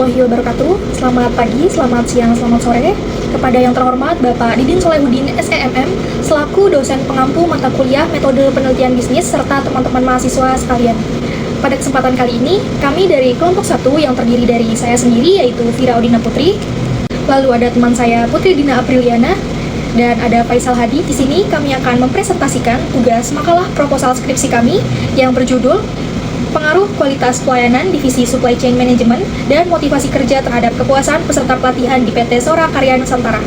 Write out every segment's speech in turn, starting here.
warahmatullahi wabarakatuh. Selamat pagi, selamat siang, selamat sore. Kepada yang terhormat Bapak Didin Solehudin SEMM, selaku dosen pengampu mata kuliah metode penelitian bisnis, serta teman-teman mahasiswa sekalian. Pada kesempatan kali ini, kami dari kelompok 1 yang terdiri dari saya sendiri, yaitu Vira Odina Putri. Lalu ada teman saya Putri Dina Apriliana, dan ada Faisal Hadi. Di sini kami akan mempresentasikan tugas makalah proposal skripsi kami yang berjudul Pengaruh Kualitas Pelayanan Divisi Supply Chain Management dan Motivasi Kerja Terhadap Kepuasan Peserta Pelatihan di PT Sora Karya Nusantara.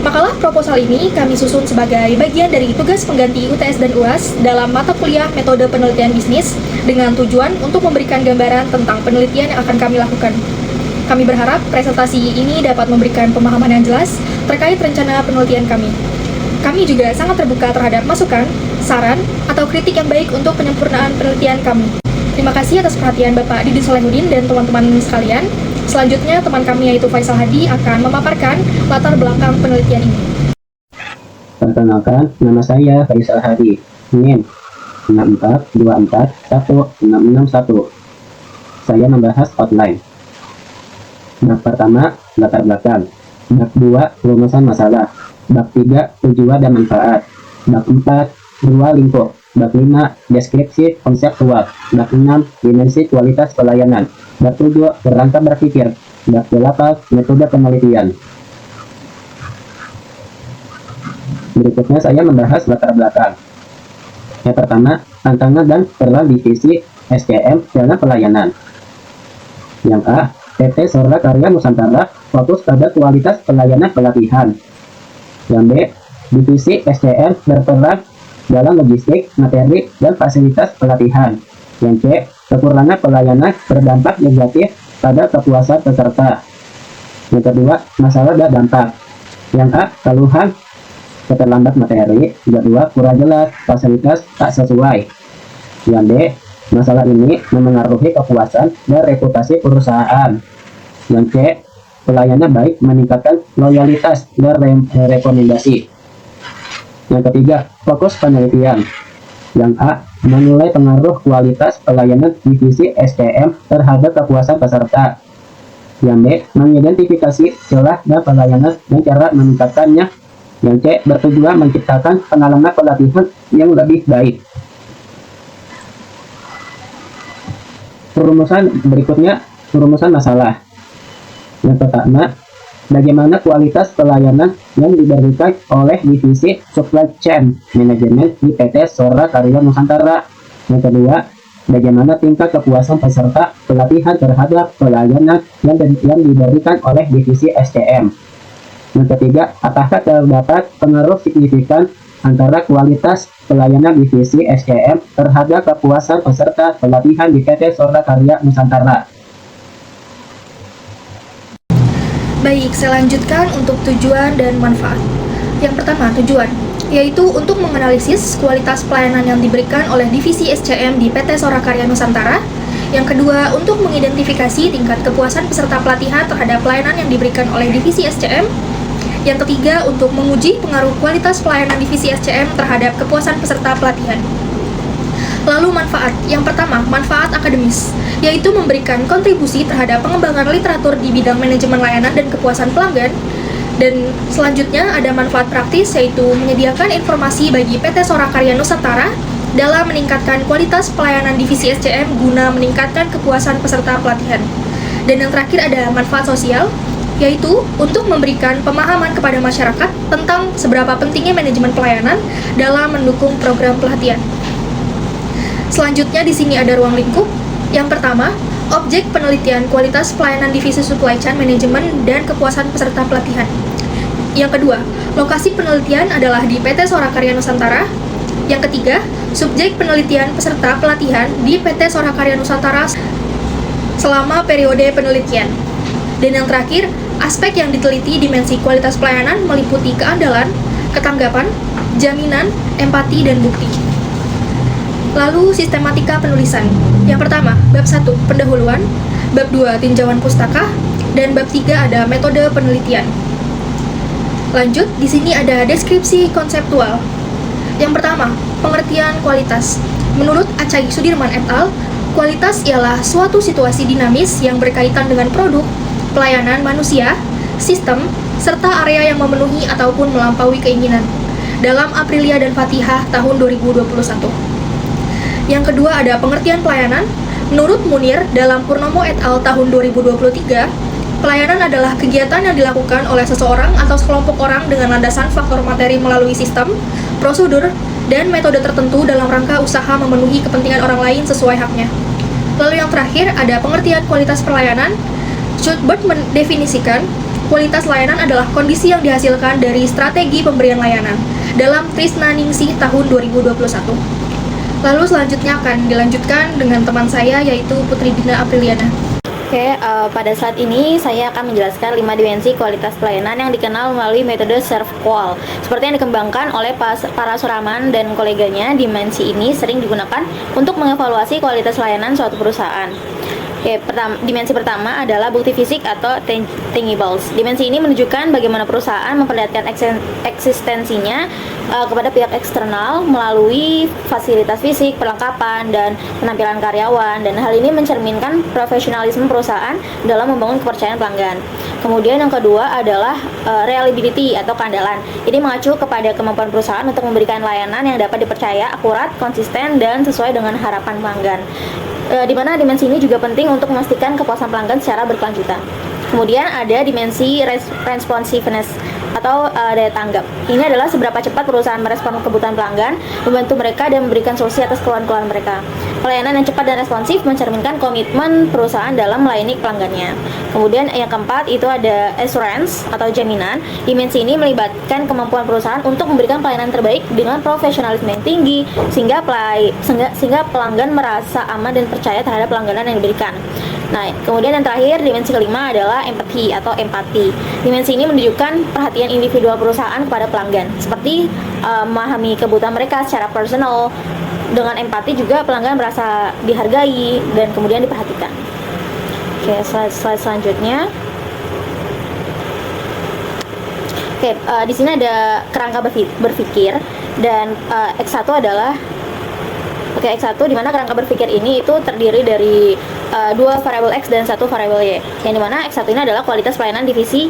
Makalah proposal ini kami susun sebagai bagian dari tugas pengganti UTS dan UAS dalam mata kuliah metode penelitian bisnis dengan tujuan untuk memberikan gambaran tentang penelitian yang akan kami lakukan. Kami berharap presentasi ini dapat memberikan pemahaman yang jelas terkait rencana penelitian kami. Kami juga sangat terbuka terhadap masukan, saran, atau kritik yang baik untuk penyempurnaan penelitian kami. Terima kasih atas perhatian Bapak Didin Solehudin dan teman-teman sekalian. Selanjutnya, teman kami yaitu Faisal Hadi akan memaparkan latar belakang penelitian ini. Perkenalkan, nama saya Faisal Hadi, NIM 64241661. Saya membahas outline. Bab pertama, latar belakang. Bab 2, rumusan masalah. Bab 3, tujuan dan manfaat. Bab 4, ruang lingkup. Bab 5, deskripsi konseptual. Bab 6, dimensi kualitas pelayanan. Bab 7, kerangka berpikir. Bab 8, metode penelitian. Berikutnya saya membahas latar belakang. Yang pertama, tantangan dan peran divisi SCM dalam pelayanan. Yang A, PT Sora Karya Nusantara fokus pada kualitas pelayanan pelatihan. Yang B, divisi SCM berperan dalam logistik, materi, dan fasilitas pelatihan. Yang C, kekurangan pelayanan berdampak negatif pada kepuasan peserta. Yang kedua, masalah dan dampak. Yang A, keluhan keterlambat materi. Yang kedua, kurang jelas, fasilitas tak sesuai. Yang D, masalah ini memengaruhi kepuasan dan reputasi perusahaan. Yang C, pelayanan baik meningkatkan loyalitas dan rekomendasi. Yang ketiga, fokus penelitian. Yang A, menilai pengaruh kualitas pelayanan divisi SCM terhadap kepuasan peserta. Yang B, mengidentifikasi celah dan pelayanan dan cara meningkatkannya. Yang C, bertujuan menciptakan pengalaman pelatihan yang lebih baik. Rumusan berikutnya, rumusan masalah. Yang pertama, bagaimana kualitas pelayanan yang diberikan oleh divisi Supply Chain Management di PT Sora Karya Nusantara. Yang kedua, bagaimana tingkat kepuasan peserta pelatihan terhadap pelayanan yang diberikan oleh divisi SCM. Yang ketiga, apakah terdapat pengaruh signifikan antara kualitas pelayanan divisi SCM terhadap kepuasan peserta pelatihan di PT Sora Karya Nusantara. Baik, saya lanjutkan untuk tujuan dan manfaat. Yang pertama, tujuan, yaitu untuk menganalisis kualitas pelayanan yang diberikan oleh divisi SCM di PT Sora Karya Nusantara. Yang kedua, untuk mengidentifikasi tingkat kepuasan peserta pelatihan terhadap pelayanan yang diberikan oleh divisi SCM. Yang ketiga, untuk menguji pengaruh kualitas pelayanan divisi SCM terhadap kepuasan peserta pelatihan. Lalu manfaat. Yang pertama, manfaat akademis, yaitu memberikan kontribusi terhadap pengembangan literatur di bidang manajemen layanan dan kepuasan pelanggan. Dan selanjutnya ada manfaat praktis, yaitu menyediakan informasi bagi PT Sora Karya Nusantara dalam meningkatkan kualitas pelayanan divisi SCM guna meningkatkan kepuasan peserta pelatihan. Dan yang terakhir ada manfaat sosial, yaitu untuk memberikan pemahaman kepada masyarakat tentang seberapa pentingnya manajemen pelayanan dalam mendukung program pelatihan. Selanjutnya di sini ada ruang lingkup. Yang pertama, objek penelitian kualitas pelayanan divisi Supply Chain Management dan kepuasan peserta pelatihan. Yang kedua, lokasi penelitian adalah di PT Sora Karya Nusantara. Yang ketiga, subjek penelitian peserta pelatihan di PT Sora Karya Nusantara selama periode penelitian. Dan yang terakhir, aspek yang diteliti dimensi kualitas pelayanan meliputi keandalan, ketanggapan, jaminan, empati, dan bukti. Lalu sistematika penulisan. Yang pertama, bab 1 pendahuluan, bab 2 tinjauan pustaka, dan bab 3 ada metode penelitian. Lanjut, di sini ada deskripsi konseptual. Yang pertama, pengertian kualitas. Menurut Acai Sudirman et al., Kualitas ialah suatu situasi dinamis yang berkaitan dengan produk, pelayanan manusia, sistem, serta area yang memenuhi ataupun melampaui keinginan. Dalam Aprilia dan Fatihah tahun 2021. Yang kedua ada pengertian pelayanan. Menurut Munir dalam Purnomo et al. Tahun 2023, pelayanan adalah kegiatan yang dilakukan oleh seseorang atau sekelompok orang dengan landasan faktor materi melalui sistem, prosedur, dan metode tertentu dalam rangka usaha memenuhi kepentingan orang lain sesuai haknya. Lalu yang terakhir ada pengertian kualitas pelayanan. Schubert mendefinisikan kualitas layanan adalah kondisi yang dihasilkan dari strategi pemberian layanan dalam Trisnaningsih tahun 2021. Lalu selanjutnya akan dilanjutkan dengan teman saya yaitu Putri Dina Apriliana. Pada saat ini saya akan menjelaskan 5 dimensi kualitas pelayanan yang dikenal melalui metode SERVQUAL. Seperti yang dikembangkan oleh para suraman dan koleganya, dimensi ini sering digunakan untuk mengevaluasi kualitas layanan suatu perusahaan. Dimensi pertama adalah bukti fisik atau tangibles. Dimensi ini menunjukkan bagaimana perusahaan memperlihatkan eksistensinya kepada pihak eksternal melalui fasilitas fisik, perlengkapan, dan penampilan karyawan, dan hal ini mencerminkan profesionalisme perusahaan dalam membangun kepercayaan pelanggan. Kemudian yang kedua adalah reliability atau keandalan. Ini mengacu kepada kemampuan perusahaan untuk memberikan layanan yang dapat dipercaya, akurat, konsisten, dan sesuai dengan harapan pelanggan. Di mana dimensi ini juga penting untuk memastikan kepuasan pelanggan secara berkelanjutan. Kemudian ada dimensi responsiveness atau daya tanggap. Ini adalah seberapa cepat perusahaan merespon kebutuhan pelanggan, membantu mereka dan memberikan solusi atas keluhan-keluhan mereka. Pelayanan yang cepat dan responsif mencerminkan komitmen perusahaan dalam melayani pelanggannya. Kemudian yang keempat itu ada assurance atau jaminan. Dimensi ini melibatkan kemampuan perusahaan untuk memberikan pelayanan terbaik dengan profesionalisme yang tinggi sehingga pelanggan merasa aman dan percaya terhadap pelangganan yang diberikan. Nah, kemudian yang terakhir, dimensi kelima adalah empathy atau empati. Dimensi ini menunjukkan perhatian individual perusahaan kepada pelanggan, seperti memahami kebutuhan mereka secara personal. Dengan empati juga pelanggan merasa dihargai dan kemudian diperhatikan. Slide selanjutnya. Di sini ada kerangka berpikir dan X1 adalah X1 di mana kerangka berpikir ini itu terdiri dari dua variabel X dan satu variabel Y. Yang dimana X1 ini adalah kualitas pelayanan divisi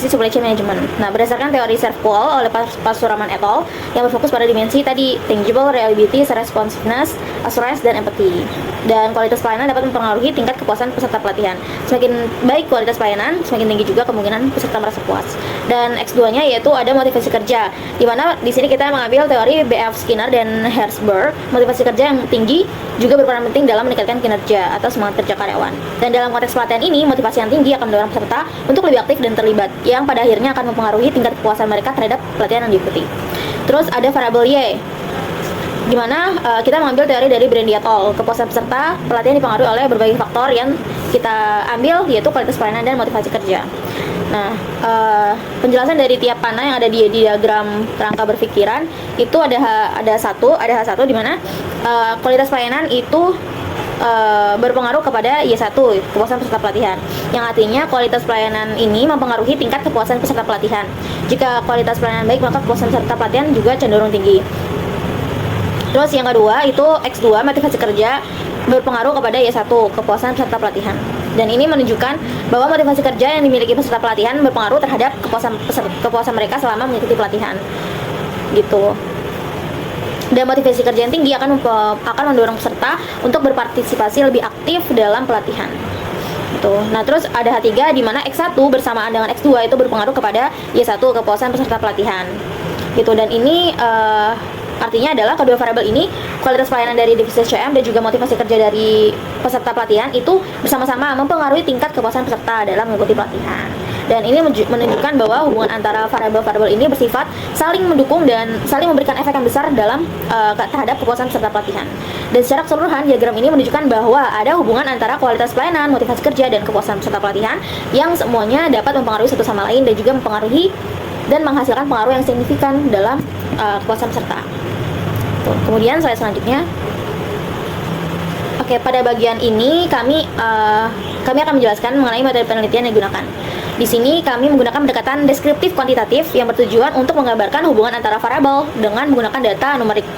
supply chain management. Nah, berdasarkan teori SERVQUAL oleh Pak Suraman et al. Yang berfokus pada dimensi tadi tangible, reliability, responsiveness, assurance, dan empathy. Dan kualitas pelayanan dapat mempengaruhi tingkat kepuasan peserta pelatihan. Semakin baik kualitas pelayanan, semakin tinggi juga kemungkinan peserta merasa puas. Dan X2-nya yaitu ada motivasi kerja. Di mana di sini kita mengambil teori B.F. Skinner dan Herzberg. Motivasi kerja yang tinggi juga berperan penting dalam meningkatkan kinerja atau semangat kerja karyawan. Dan dalam konteks pelatihan ini, motivasi yang tinggi akan mendorong peserta untuk lebih aktif dan terlibat, yang pada akhirnya akan mempengaruhi tingkat kepuasan mereka terhadap pelatihan yang diikuti. Terus ada variabel Y, di mana kita mengambil teori dari Brandy et al. Kepuasan peserta pelatihan dipengaruhi oleh berbagai faktor yang kita ambil, yaitu kualitas pelayanan dan motivasi kerja. Nah, penjelasan dari tiap panah yang ada di diagram kerangka berpikiran itu ada H1 di mana kualitas pelayanan itu berpengaruh kepada Y1, kepuasan peserta pelatihan, yang artinya kualitas pelayanan ini mempengaruhi tingkat kepuasan peserta pelatihan. Jika kualitas pelayanan baik, maka kepuasan peserta pelatihan juga cenderung tinggi. Terus yang kedua itu X2, motivasi kerja, berpengaruh kepada Y1, kepuasan peserta pelatihan. Dan ini menunjukkan bahwa motivasi kerja yang dimiliki peserta pelatihan berpengaruh terhadap kepuasan mereka selama mengikuti pelatihan. Gitu. Dan motivasi kerja yang tinggi akan mendorong peserta untuk berpartisipasi lebih aktif dalam pelatihan. Gitu. Nah, terus ada H3 di mana X1 bersamaan dengan X2 itu berpengaruh kepada Y1, kepuasan peserta pelatihan. Gitu. Dan ini artinya adalah kedua variabel ini, kualitas pelayanan dari divisi SCM dan juga motivasi kerja dari peserta pelatihan itu bersama-sama mempengaruhi tingkat kepuasan peserta dalam mengikuti pelatihan. Dan ini menunjukkan bahwa hubungan antara variabel-variabel ini bersifat saling mendukung dan saling memberikan efek yang besar dalam terhadap kepuasan peserta pelatihan. Dan secara keseluruhan, diagram ini menunjukkan bahwa ada hubungan antara kualitas pelayanan, motivasi kerja, dan kepuasan peserta pelatihan yang semuanya dapat mempengaruhi satu sama lain dan juga mempengaruhi dan menghasilkan pengaruh yang signifikan dalam kepuasan peserta. Kemudian slide selanjutnya. Pada bagian ini kami akan menjelaskan mengenai metode penelitian yang digunakan. Di sini kami menggunakan pendekatan deskriptif kuantitatif yang bertujuan untuk menggambarkan hubungan antara variabel dengan menggunakan data numerik.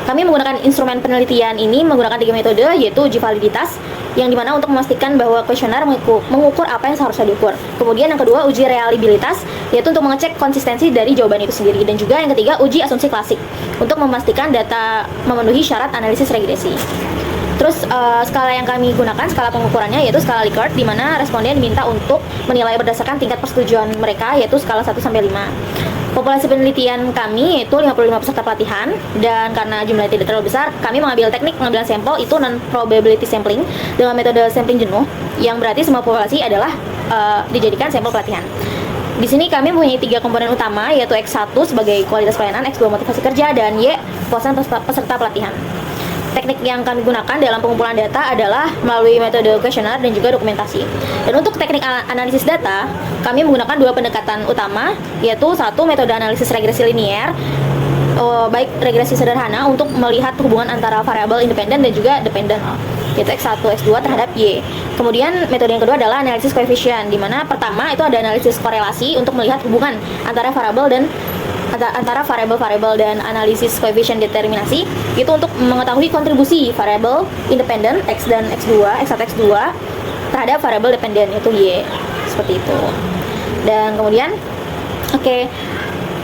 Kami menggunakan instrumen penelitian ini menggunakan 3 metode, yaitu uji validitas, yang dimana untuk memastikan bahwa kuesioner mengukur apa yang seharusnya diukur. Kemudian yang kedua, uji reliabilitas, yaitu untuk mengecek konsistensi dari jawaban itu sendiri. Dan juga yang ketiga, uji asumsi klasik, untuk memastikan data memenuhi syarat analisis regresi. Terus skala yang kami gunakan, skala pengukurannya yaitu skala Likert, di mana responden diminta untuk menilai berdasarkan tingkat persetujuan mereka, yaitu skala 1 sampai 5. Populasi penelitian kami yaitu 55 peserta pelatihan, dan karena jumlahnya tidak terlalu besar, kami mengambil teknik pengambilan sampel itu non-probability sampling dengan metode sampling jenuh, yang berarti semua populasi adalah dijadikan sampel pelatihan. Di sini kami mempunyai 3 komponen utama, yaitu X1 sebagai kualitas pelayanan, X2 motivasi kerja, dan Y kepuasan peserta pelatihan. Teknik yang kami gunakan dalam pengumpulan data adalah melalui metode kuesioner dan juga dokumentasi. Dan untuk teknik analisis data, kami menggunakan 2 pendekatan utama, yaitu satu metode analisis regresi linier, baik regresi sederhana untuk melihat hubungan antara variabel independen dan juga dependen, yaitu X1, X2 terhadap Y. Kemudian metode yang kedua adalah analisis koefisien, di mana pertama itu ada analisis korelasi untuk melihat hubungan antara variabel dan analisis koefisien determinasi, itu untuk mengetahui kontribusi variabel independen X dan X2, X1, X2 terhadap variabel dependen yaitu Y, seperti itu. Dan kemudian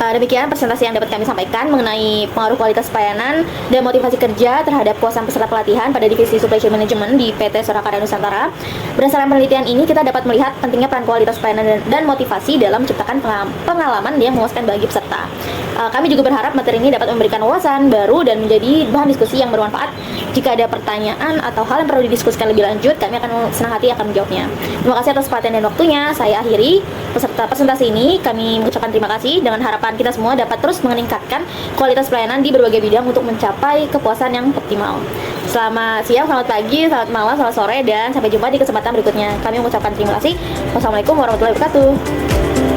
demikian presentasi yang dapat kami sampaikan mengenai pengaruh kualitas pelayanan dan motivasi kerja terhadap kepuasan peserta pelatihan pada divisi supply chain management di PT Sorakarya Nusantara. Berdasarkan penelitian ini, kita dapat melihat pentingnya peran kualitas pelayanan dan motivasi dalam menciptakan pengalaman yang memuaskan bagi peserta. Kami juga berharap materi ini dapat memberikan wawasan baru dan menjadi bahan diskusi yang bermanfaat. Jika ada pertanyaan atau hal yang perlu didiskusikan lebih lanjut, kami akan senang hati akan menjawabnya. Terima kasih atas perhatian dan waktunya. Saya akhiri peserta presentasi ini. Kami mengucapkan terima kasih dengan harapan kita semua dapat terus meningkatkan kualitas pelayanan di berbagai bidang untuk mencapai kepuasan yang optimal. Selamat siang, selamat pagi, selamat malam, selamat sore, dan sampai jumpa di kesempatan berikutnya. Kami mengucapkan terima kasih. Wassalamualaikum warahmatullahi wabarakatuh.